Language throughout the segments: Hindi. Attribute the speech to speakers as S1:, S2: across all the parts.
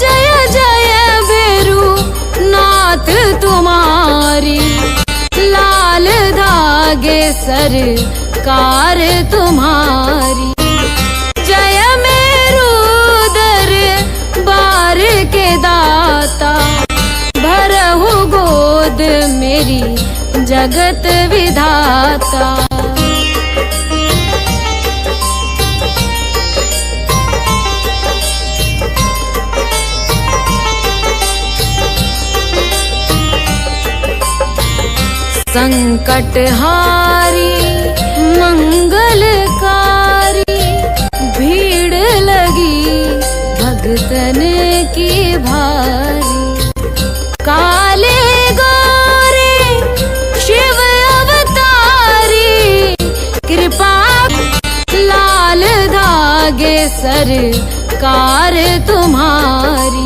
S1: जय जय भैरू नाथ तुम्हारी, लाल धागे सरकार तुम्हारी। जय मेरू दरबार के दाता, भरहु गोद मेरी जगत विधाता। संकटहारी मंगलकारी, भीड़ लगी भगतन की भारी। काले गोरे शिव अवतारी, कृपा लाल धागे सरकार तुम्हारी।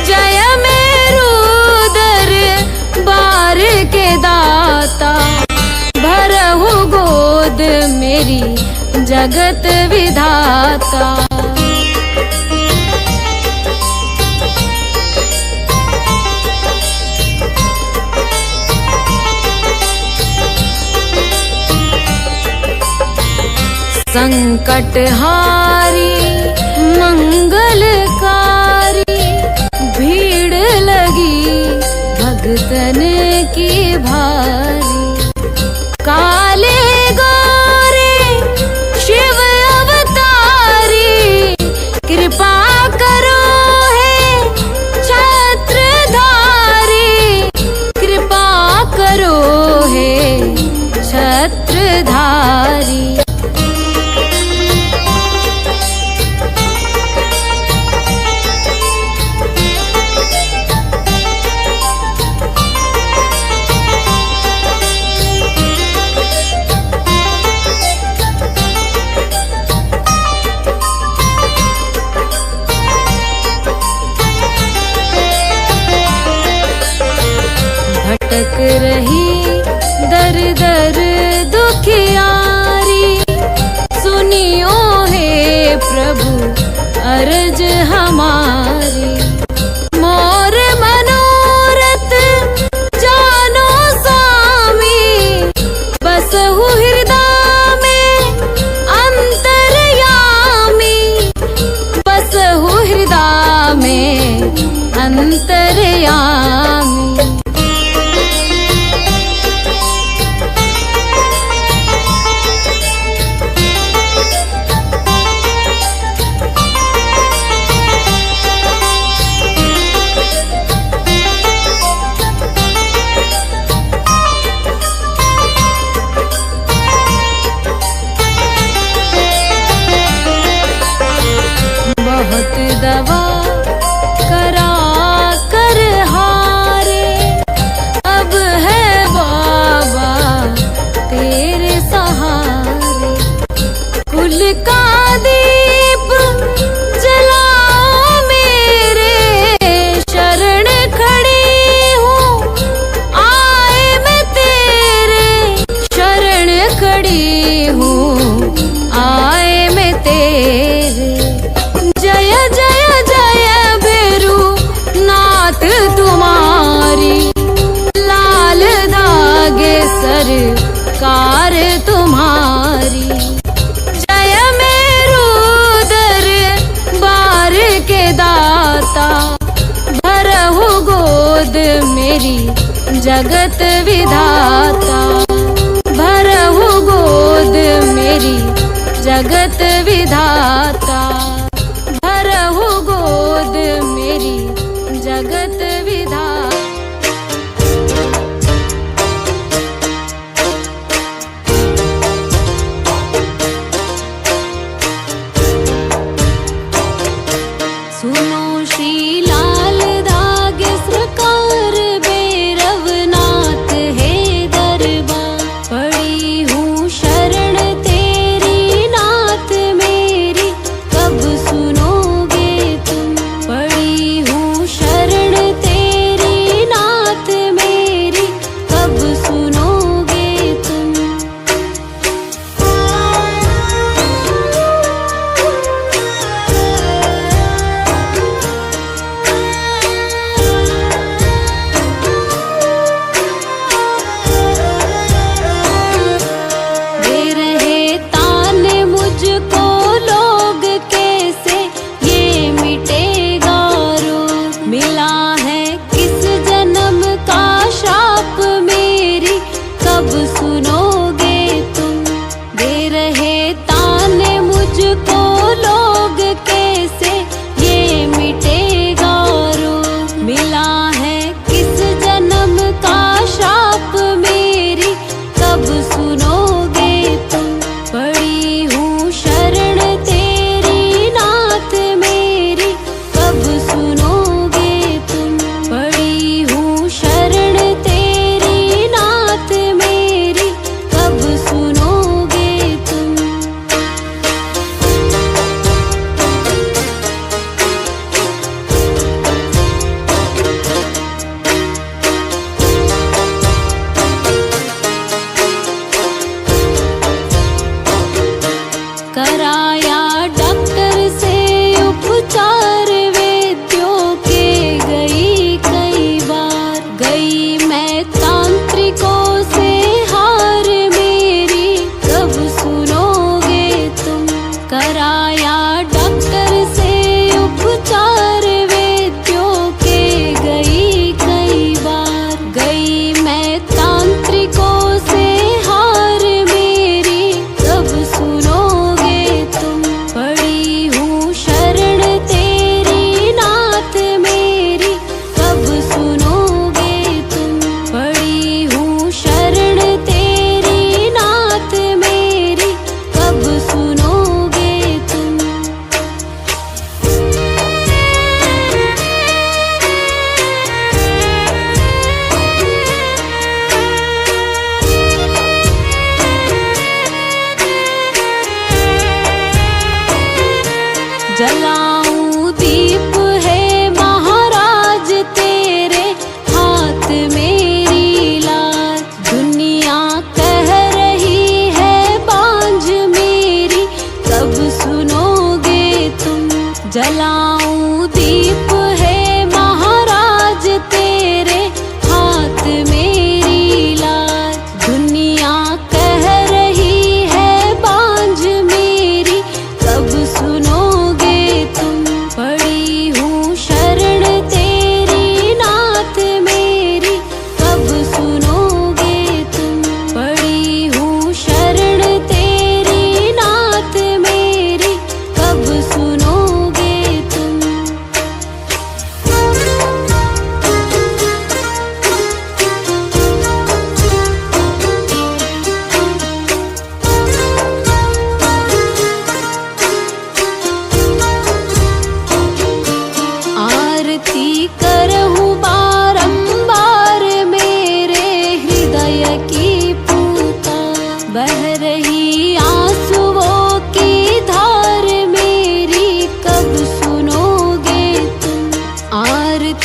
S1: जय मेरू दरबार के दाता, भरहु गोद मेरी जगत विधाता। संकटहारी मंगलकारी, भीड़ लगी भगतन की भारी। काले गोरे शिव अवतारी, कृपा करो हे छत्रधारी, कृपा करो हे छत्रधारी। भटक रही दर दर दुखियारी, सुनियो हे प्रभु अर्ज हमारी। मोर मनोरथ जानो स्वामी, बसहु हृदय में अंतर्यामी, बसहु हृदय में अंतर्यामी। बहुत दवा करा कर हारे, अब है बाबा तेरे सहारे। कुल का दीप जलाओ मेरे, शरण खड़ी हूँ आए मैं तेरे, शरण खड़ी हूँ आए मैं तेरे। जय जय जय भैरू नाथ तुम्हारी, लाल धागे सरकार तुम्हारी। जय मेरू दरबार के दाता, भरहु गोद मेरी जगत विधाता। भरहु गोद मेरी जगत विधाता, भरहु गोद मेरी जगत विधाता। सुनो श्री लाल धागे सरकार, भैरवनाथ है दरबार। पड़ी हूँ शरण तेरी नाथ मेरी, कब सुनोगे तुम। पड़ी हूँ शरण तेरी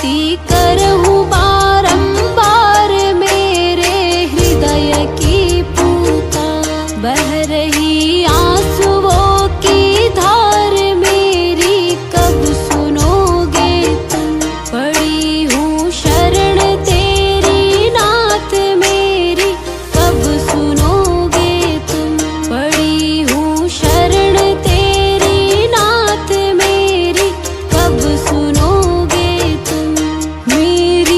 S1: विनती करहूँ बारंबार मेरे हृदय की पुकार। बह रही आंसुओं की धार मेरी कब सुनोगे तुम। पड़ी हूँ शरण तेरी नाथ मेरी कब सुनोगे तुम। पड़ी हूँ शरण तेरी नाथ मेरी कब सुनोगे तुम। मेरी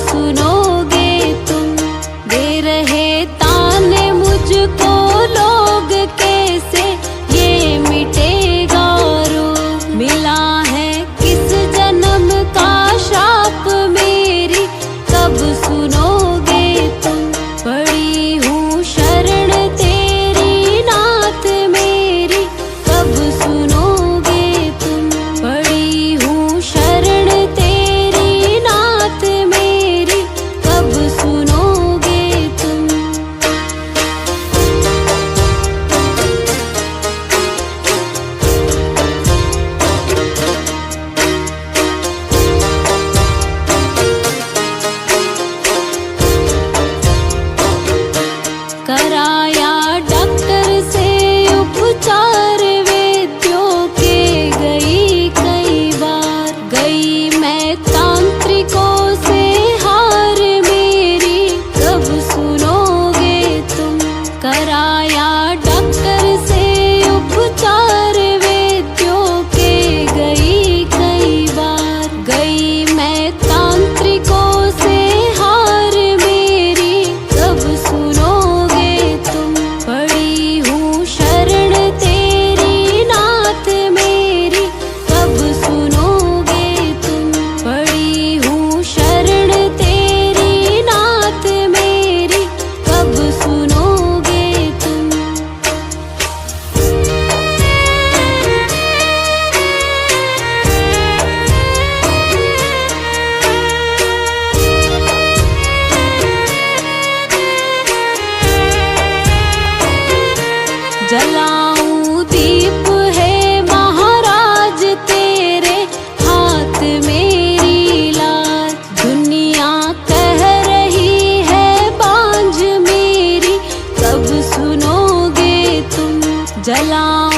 S1: सुनोगे तुम। दे रहे ताने मुझको लोग, कैसे ये मिटेगा रोग। मिला है किस जन्म का श्राप मेरी, कब सुनोगे तुम। पड़ी हूँ शरण तेरी नाथ मेरी, कब सुनोगे तुम। पड़ी हूँ शरण तेरी नाथ मेरी, कब सुनोगे तुम। कराया डॉक्टर से उपचार, वैद्यों के गई कई बार। गई मैं तांत्रिकों से हार मेरी, कब सुनोगे तुम। कराया डॉक्टर से उपचार, वैद्यों के गई कई बार। गई मैं तांत्रिकों से हार मेरी, कब सुनोगे तुम। पड़ी हूँ शरण तेरी नाथ मेरी, कब सुनोगे तुम। पड़ी हूँ शरण तेरी नाथ मेरी, कब सुनोगे तुम। जलाऊं दीप है महाराज तेरे हाथ मेरी लाज। दुनिया कह रही है बांझ मेरी, कब सुनोगे तुम। जलाऊं